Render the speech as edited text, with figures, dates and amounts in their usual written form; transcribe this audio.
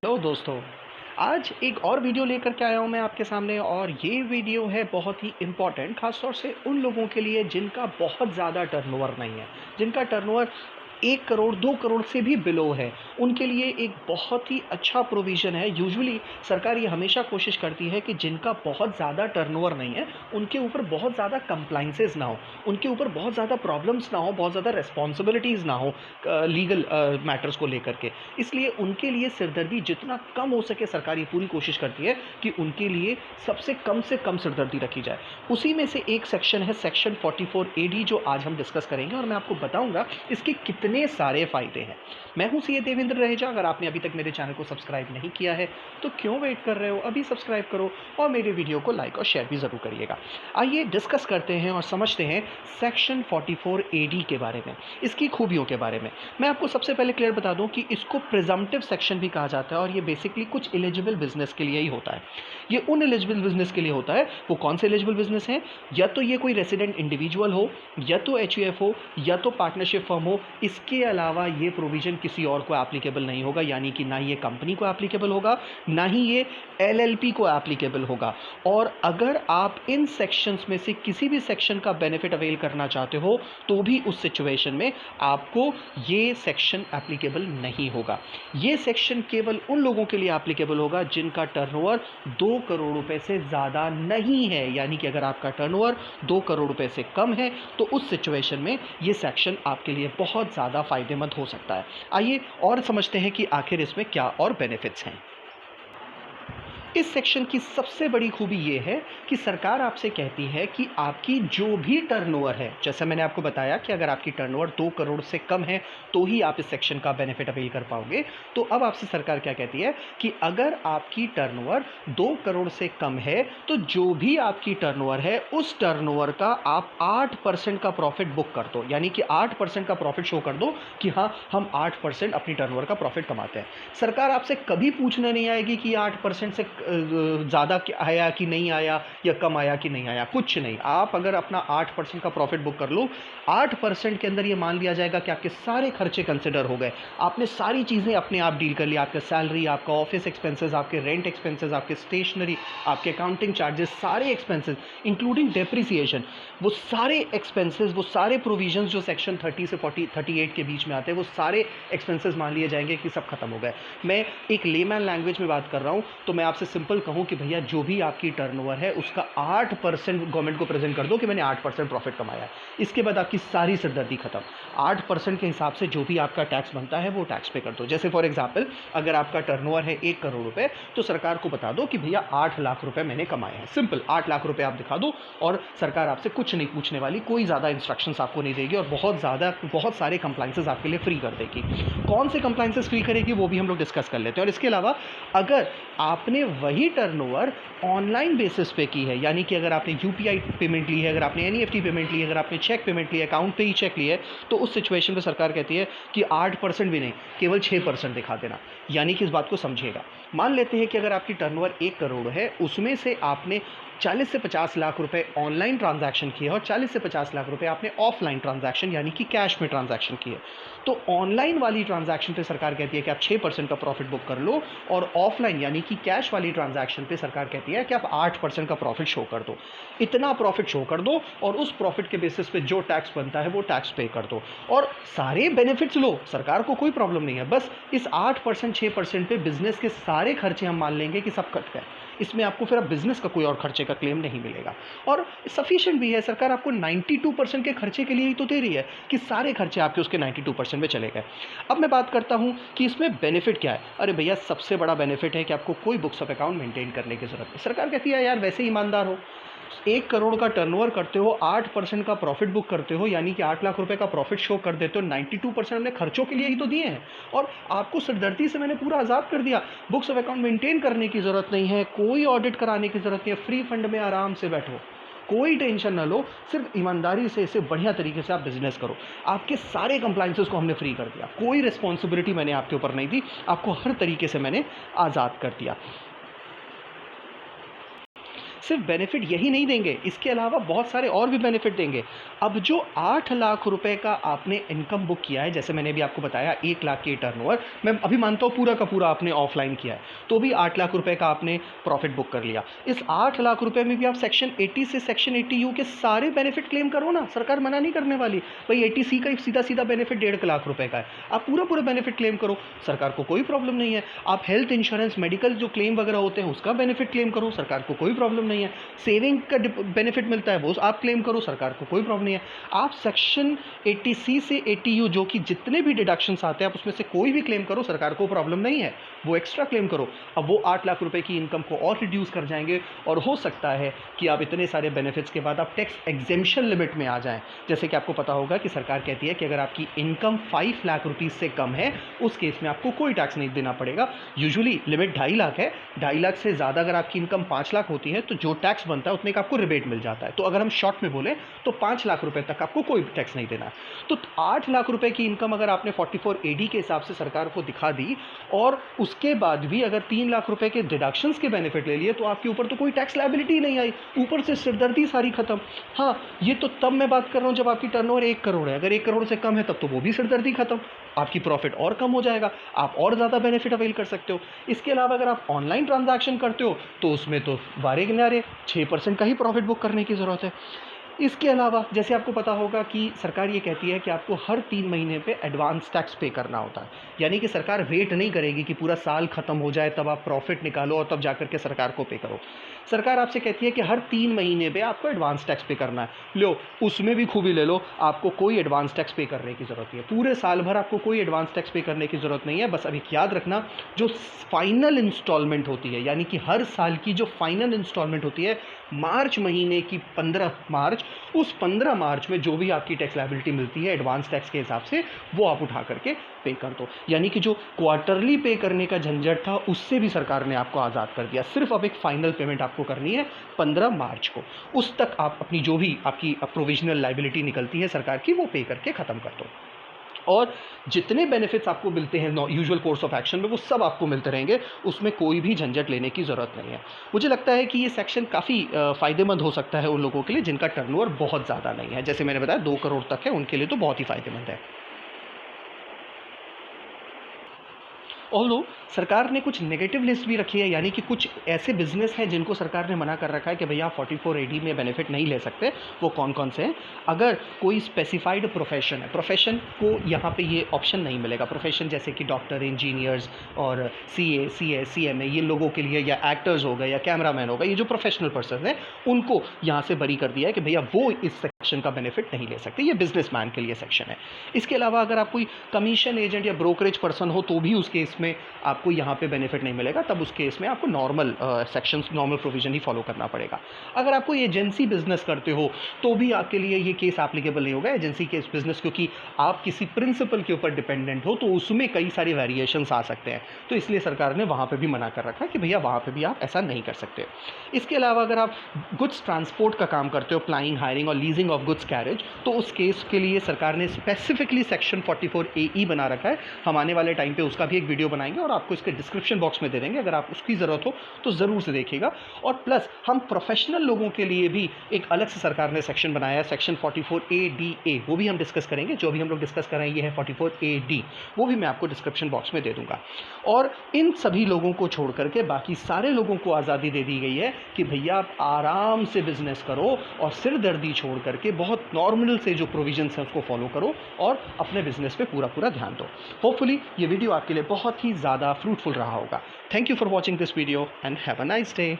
तो दोस्तों, आज एक और वीडियो लेकर के आया हूँ मैं आपके सामने और ये वीडियो है बहुत ही इम्पोर्टेंट ख़ास तौर से उन लोगों के लिए जिनका बहुत ज़्यादा टर्नओवर नहीं है, जिनका टर्नओवर 1 करोड़ 2 करोड़ से भी बिलो है। उनके लिए एक बहुत ही अच्छा प्रोविज़न है। यूजुअली सरकार ये हमेशा कोशिश करती है कि जिनका बहुत ज़्यादा टर्नओवर नहीं है, उनके ऊपर बहुत ज़्यादा कंप्लायंसेस ना हो, उनके ऊपर बहुत ज़्यादा प्रॉब्लम्स ना हो, बहुत ज़्यादा रिस्पॉन्सिबिलिटीज़ ना हो लीगल मैटर्स को लेकर के। इसलिए उनके लिए सिरदर्दी जितना कम हो सके सरकार ये पूरी कोशिश करती है कि उनके लिए सबसे कम से कम सिरदर्दी रखी जाए। उसी में से एक सेक्शन है सेक्शन 44 एडी जो आज हम डिस्कस करेंगे और मैं आपको बताऊंगा इसके कितने सारे फ़ायदे हैं। मैं हूं सीए देवेंद्र रहेजा। अगर आपने अभी तक मेरे चैनल को सब्सक्राइब नहीं किया है तो क्यों वेट कर रहे हो, अभी सब्सक्राइब करो और मेरे वीडियो को लाइक और शेयर भी ज़रूर करिएगा। आइए डिस्कस करते हैं और समझते हैं सेक्शन 44 एडी के बारे में, इसकी खूबियों के बारे में। मैं आपको सबसे पहले क्लियर बता दूं कि इसको प्रिजम्पटिव सेक्शन भी कहा जाता है और ये बेसिकली कुछ एलिजिबल बिजनेस के लिए ही होता है। ये उन एलिजिबल बिजनेस के लिए होता है। वो कौन से एलिजिबल बिजनेस हैं? या तो ये कोई रेसिडेंट इंडिविजुअल हो, या तो एचयूएफ हो, या तो पार्टनरशिप फर्म हो। इसके अलावा ये प्रोविजन किसी और को एप्लीकेबल नहीं होगा, यानी कि ना ये कंपनी को एप्लीकेबल होगा, ना ही ये एलएलपी को एप्लीकेबल होगा। और अगर आप इन सेक्शंस में से किसी भी सेक्शन का बेनिफिट अवेल करना चाहते हो तो भी उस सिचुएशन में आपको ये सेक्शन एप्लीकेबल नहीं होगा। ये सेक्शन केवल उन लोगों के लिए एप्लीकेबल होगा जिनका टर्नओवर 2 करोड़ रुपए से ज़्यादा नहीं है, यानी कि अगर आपका टर्नओवर 2 करोड़ रुपए से कम है तो उस सिचुएशन में ये सेक्शन आपके लिए बहुत ज़्यादा फ़ायदेमंद हो सकता है। आइए और समझते हैं कि आखिर इसमें क्या और बेनिफिट्स हैं। इस सेक्शन की सबसे बड़ी खूबी ये है कि सरकार आपसे कहती है कि आपकी जो भी टर्नओवर है, जैसे मैंने आपको बताया कि अगर आपकी टर्नओवर 2 करोड़ से कम है तो ही आप इस सेक्शन का बेनिफिट अवेल कर पाओगे। तो अब आपसे सरकार क्या कहती है कि अगर आपकी टर्नओवर 2 करोड़ से कम है तो जो भी आपकी टर्नओवर है उस टर्नओवर का आप 8% का प्रॉफिट बुक कर दो, यानी कि 8% का प्रॉफिट शो कर दो कि हाँ, हम 8% अपनी टर्नओवर का प्रॉफिट कमाते हैं। सरकार आपसे कभी पूछने नहीं आएगी कि 8% से ज़्यादा आया कि नहीं आया या कम आया कि नहीं आया, कुछ नहीं। आप अगर अपना 8% का प्रॉफिट बुक कर लो, 8% के अंदर ये मान लिया जाएगा कि आपके सारे खर्चे कंसिडर हो गए, आपने सारी चीज़ें अपने आप डील कर ली। आपका सैलरी, आपका ऑफिस एक्सपेंसेस, आपके रेंट एक्सपेंसेस, आपके स्टेशनरी, आपके अकाउंटिंग चार्जेस, सारे एक्सपेंसेस इंक्लूडिंग डेप्रिसिएशन, वो सारे एक्सपेंसेस, वो सारे प्रोविजंस जो सेक्शन 30 से 38 के बीच में आते हैं, वो सारे एक्सपेंसेस मान लिए जाएंगे कि सब खत्म हो गए। मैं एक लेमैन लैंग्वेज में बात कर रहा हूँ तो मैं आपसे सिंपल कहूँ कि भैया जो भी आपकी टर्नओवर है उसका 8% गवर्नमेंट को प्रेजेंट कर दो कि मैंने 8% प्रॉफिट कमाया है। इसके बाद आपकी सारी सिरदर्दी खत्म। 8% के हिसाब से जो भी आपका टैक्स बनता है वो टैक्स पे कर दो। जैसे फॉर एग्जाम्पल अगर आपका टर्नओवर है 1 करोड़ रुपए तो सरकार को बता दो कि भैया 8 लाख रुपए मैंने कमाए हैं। सिंपल 8 लाख रुपए आप दिखा दो और सरकार आपसे कुछ नहीं पूछने वाली, कोई ज़्यादा इंस्ट्रक्शंस आपको नहीं देगी और बहुत सारे कंप्लाइंसेस आपके लिए फ्री कर देगी। कौन से कंप्लाइंसेस फ्री करेगी वो भी हम लोग डिस्कस कर लेते हैं। और इसके अलावा अगर आपने वही टर्नओवर ऑनलाइन बेसिस पे की है, यानी कि अगर आपने यूपीआई पेमेंट ली है, अगर आपने एनईएफटी पेमेंट ली है, अगर आपने चेक पेमेंट ली है, अकाउंट पे ही चेक ली है, तो उस सिचुएशन पे सरकार कहती है कि 8% भी नहीं, केवल 6% दिखा देना। यानी कि इस बात को समझिएगा। मान लेते हैं कि अगर आपकी टर्नओवर 1 करोड़ है, उसमें से आपने 40 से 50 लाख रुपए ऑनलाइन ट्रांजैक्शन किए और 40 से 50 लाख रुपए आपने ऑफलाइन ट्रांजैक्शन यानी कि कैश में ट्रांजैक्शन किए। तो ऑनलाइन वाली ट्रांजैक्शन पे सरकार कहती है कि आप 6% का प्रॉफिट बुक कर लो और ऑफलाइन यानी कि कैश वाली ट्रांजैक्शन पे सरकार कहती है कि आप 8% का प्रॉफिट शो कर दो। इतना प्रॉफिट शो कर दो और उस प्रॉफिट के बेसिस पे जो टैक्स बनता है वो टैक्स पे कर दो और सारे बेनिफिट्स लो। सरकार को कोई प्रॉब्लम नहीं है, बस इस 8% 6% पे बिजनेस के सारे खर्चे हम मान लेंगे कि सब कट गए। इसमें आपको फिर अब बिजनेस का कोई और खर्चे का क्लेम नहीं मिलेगा और सफिशिएंट भी है। सरकार आपको 92% के खर्चे के लिए ही तो दे रही है कि सारे खर्चे आपके उसके 92% में चले गए। अब मैं बात करता हूं कि इसमें बेनिफिट क्या है। अरे भैया, सबसे बड़ा बेनिफिट है कि आपको कोई बुक्स ऑफ अकाउंट मेंटेन करने की जरूरत नहीं। सरकार कहती है यार वैसे ईमानदार हो, 1 करोड़ का टर्नओवर करते हो, 8% का प्रॉफिट बुक करते हो, यानी कि 8 लाख रुपए का प्रॉफिट शो कर देते हो, 92% हमने खर्चों के लिए ही तो दिए हैं और आपको सिरदर्दी से मैंने पूरा आज़ाद कर दिया। बुक्स ऑफ अकाउंट मेंटेन करने की ज़रूरत नहीं है, कोई ऑडिट कराने की ज़रूरत नहीं है, फ्री फंड में आराम से बैठो, कोई टेंशन ना लो, सिर्फ ईमानदारी से इसे बढ़िया तरीके से आप बिजनेस करो। आपके सारे कंप्लाइंसेस को हमने फ्री कर दिया, कोई रिस्पॉन्सिबिलिटी मैंने आपके ऊपर नहीं दी, आपको हर तरीके से मैंने आज़ाद कर दिया। सिर्फ बेनिफिट यही नहीं देंगे, इसके अलावा बहुत सारे और भी बेनिफिट देंगे। अब जो 8 लाख रुपए का आपने इनकम बुक किया है, जैसे मैंने अभी आपको बताया 1 लाख की टर्नओवर, मैं अभी मानता हूँ पूरा का पूरा आपने ऑफलाइन किया है, तो भी 8 लाख रुपए का आपने प्रॉफिट बुक कर लिया। इस 8 लाख रुपए में भी आप सेक्शन 80 से सेक्शन 80 यू के सारे बेनिफिट क्लेम करो ना, सरकार मना नहीं करने वाली। भाई 80 सी का सीधा सीधा बेनिफिट 1.5 लाख रुपए का है, आप पूरा पूरा बेनिफिट क्लेम करो, सरकार को कोई प्रॉब्लम नहीं है। आप हेल्थ इंश्योरेंस, मेडिकल जो क्लेम वगैरह होते हैं उसका बेनिफिट क्लेम करो, सरकार को कोई प्रॉब्लम नहीं है। सेविंग का बेनिफिट मिलता है वो आप क्लेम करो, सरकार को कोई प्रॉब्लम नहीं है। आप सेक्शन 80 सी से 80 यू जो कि जितने भी डिडक्शंस आते हैं आप उसमें से कोई भी क्लेम करो, सरकार को प्रॉब्लम नहीं है, वो एक्स्ट्रा क्लेम करो। अब वो 8 लाख रुपए की इनकम को और रिड्यूस कर जाएंगे और हो सकता है कि आप इतने सारे बेनिफिट्स के बाद आप टैक्स एग्जेम्पशन लिमिट में आ जाएं। जैसे कि आपको पता होगा कि सरकार कहती है कि अगर आपकी इनकम 5 लाख रुपीज़ से कम है उस केस में आपको कोई टैक्स नहीं देना पड़ेगा। यूजुअली लिमिट 2.5 लाख है, 2.5 लाख से ज़्यादा अगर आपकी इनकम 5 लाख होती है तो जो टैक्स बनता है उतने का आपको रिबेट मिल जाता है। तो अगर हम शॉर्ट में बोले तो 5 लाख रुपए तक आपको कोई टैक्स नहीं देना है। तो 8 लाख रुपए की इनकम अगर आपने 44 AD के हिसाब से सरकार को दिखा दी और उसके बाद भी अगर 3 लाख रुपए के डिडक्शंस के बेनिफिट ले लिए तो आपके ऊपर तो कोई टैक्स लायबिलिटी नहीं आई, ऊपर से सिरदर्दी सारी खत्म। हाँ, ये तो तब मैं बात कर रहा हूँ जब आपकी टर्नओवर 1 करोड़ है, अगर 1 करोड़ से कम है तब तो वो भी सिरदर्दी खत्म, आपकी प्रॉफिट और कम हो जाएगा, आप और ज़्यादा बेनिफिट अवेल कर सकते हो। इसके अलावा अगर आप ऑनलाइन ट्रांजैक्शन करते हो तो उसमें तो वारे किनारे 6% का ही प्रॉफिट बुक करने की ज़रूरत है। इसके अलावा जैसे आपको पता होगा कि सरकार ये कहती है कि आपको हर 3 महीने पे एडवांस टैक्स पे करना होता है, यानी कि सरकार वेट नहीं करेगी कि पूरा साल ख़त्म हो जाए तब आप प्रॉफिट निकालो और तब जाकर के सरकार को पे करो। सरकार आपसे कहती है कि हर 3 महीने पे आपको एडवांस टैक्स पे करना है। लो, उसमें भी खूबी ले लो, आपको कोई एडवांस टैक्स पे करने की ज़रूरत नहीं है, पूरे साल भर आपको कोई एडवांस टैक्स पे करने की ज़रूरत नहीं है। बस अभी याद रखना, जो फाइनल इंस्टॉलमेंट होती है, यानी कि हर साल की जो फाइनल इंस्टॉलमेंट होती है मार्च महीने की 15 मार्च, उस 15 मार्च में जो भी आपकी टैक्स लायबिलिटी मिलती है एडवांस टैक्स के हिसाब से वो आप उठा करके पे कर दो। यानी कि जो क्वार्टरली पे करने का झंझट था उससे भी सरकार ने आपको आज़ाद कर दिया। सिर्फ अब एक फाइनल पेमेंट आपको करनी है 15 मार्च को, उस तक आप अपनी जो भी आपकी प्रोविजनल लायबिलिटी निकलती है सरकार की वो पे करके ख़त्म कर दो। और जितने बेनिफिट्स आपको मिलते हैं यूजुअल कोर्स ऑफ एक्शन में वो सब आपको मिलते रहेंगे, उसमें कोई भी झंझट लेने की ज़रूरत नहीं है। मुझे लगता है कि ये सेक्शन काफ़ी फ़ायदेमंद हो सकता है उन लोगों के लिए जिनका टर्नओवर बहुत ज़्यादा नहीं है। जैसे मैंने बताया 2 करोड़ तक है, उनके लिए तो बहुत ही फ़ायदेमंद है। ऑल्दो सरकार ने कुछ नेगेटिव लिस्ट भी रखी है, यानी कि कुछ ऐसे बिजनेस हैं जिनको सरकार ने मना कर रखा है कि भैया 44 AD में बेनिफिट नहीं ले सकते। वो कौन कौन से हैं? अगर कोई स्पेसिफाइड प्रोफेशन है, प्रोफेशन को यहाँ पे ये ऑप्शन नहीं मिलेगा। प्रोफेशन जैसे कि डॉक्टर, इंजीनियर्स और CA, CS, CMA ये लोगों के लिए, या एक्टर्स हो गए या कैमरामैन होगा, ये जो प्रोफेशनल पर्सन है उनको यहाँ से बरी कर दिया है कि भैया वो इस सेक्शन का बेनिफिट नहीं ले सकते। ये बिजनेसमैन के लिए सेक्शन है। इसके अलावा अगर आप कोई कमीशन एजेंट या ब्रोकरेज पर्सन हो तो भी उस केस में आपको यहाँ पे बेनिफिट नहीं मिलेगा, तब उस केस में आपको नॉर्मल सेक्शंस, नॉर्मल प्रोविजन ही फॉलो करना पड़ेगा। अगर आप कोई एजेंसी बिजनेस करते हो तो भी आपके लिए ये केस एप्लीकेबल नहीं होगा, एजेंसी केस बिजनेस, क्योंकि आप किसी प्रिंसिपल के ऊपर डिपेंडेंट हो तो उसमें कई सारे वेरिएशंस आ सकते हैं। तो इसलिए सरकार ने वहाँ पर भी मना कर रखा है कि भैया वहाँ पर भी आप ऐसा नहीं कर सकते। इसके अलावा अगर आप गुड्स ट्रांसपोर्ट का काम करते हो, प्लाइंग, हायरिंग और लीजिंग ऑफ गुड्स कैरेज, तो उस केस के लिए सरकार ने स्पेसिफिकली सेक्शन 44 AE बना रखा है। हम आने वाले टाइम पे उसका भी एक वीडियो बनाएंगे और आपको इसके डिस्क्रिप्शन बॉक्स में दे देंगे, अगर आप उसकी ज़रूरत हो तो ज़रूर से देखिएगा। और प्लस हम प्रोफेशनल लोगों के लिए भी एक अलग से सरकार ने सेक्शन बनाया है, सेक्शन 44 ADA, वो भी हम डिस्कस करेंगे। जो भी हम लोग डिस्कस कर रहे हैं ये है 44 AD, वो भी मैं आपको डिस्क्रिप्शन बॉक्स में दे दूंगा। और इन सभी लोगों को छोड़ करके बाकी सारे लोगों को आज़ादी दे दी गई है कि भैया आप आराम से बिजनेस करो और सिरदर्दी छोड़ करके बहुत नॉर्मल से जो प्रोविजंस हैं उसको फॉलो करो और अपने बिजनेस पे पूरा पूरा ध्यान दो। होपफुली ये वीडियो आपके लिए बहुत ही ज़्यादा फ्रूटफुल रहा होगा। Thank you for watching this video and have a nice day.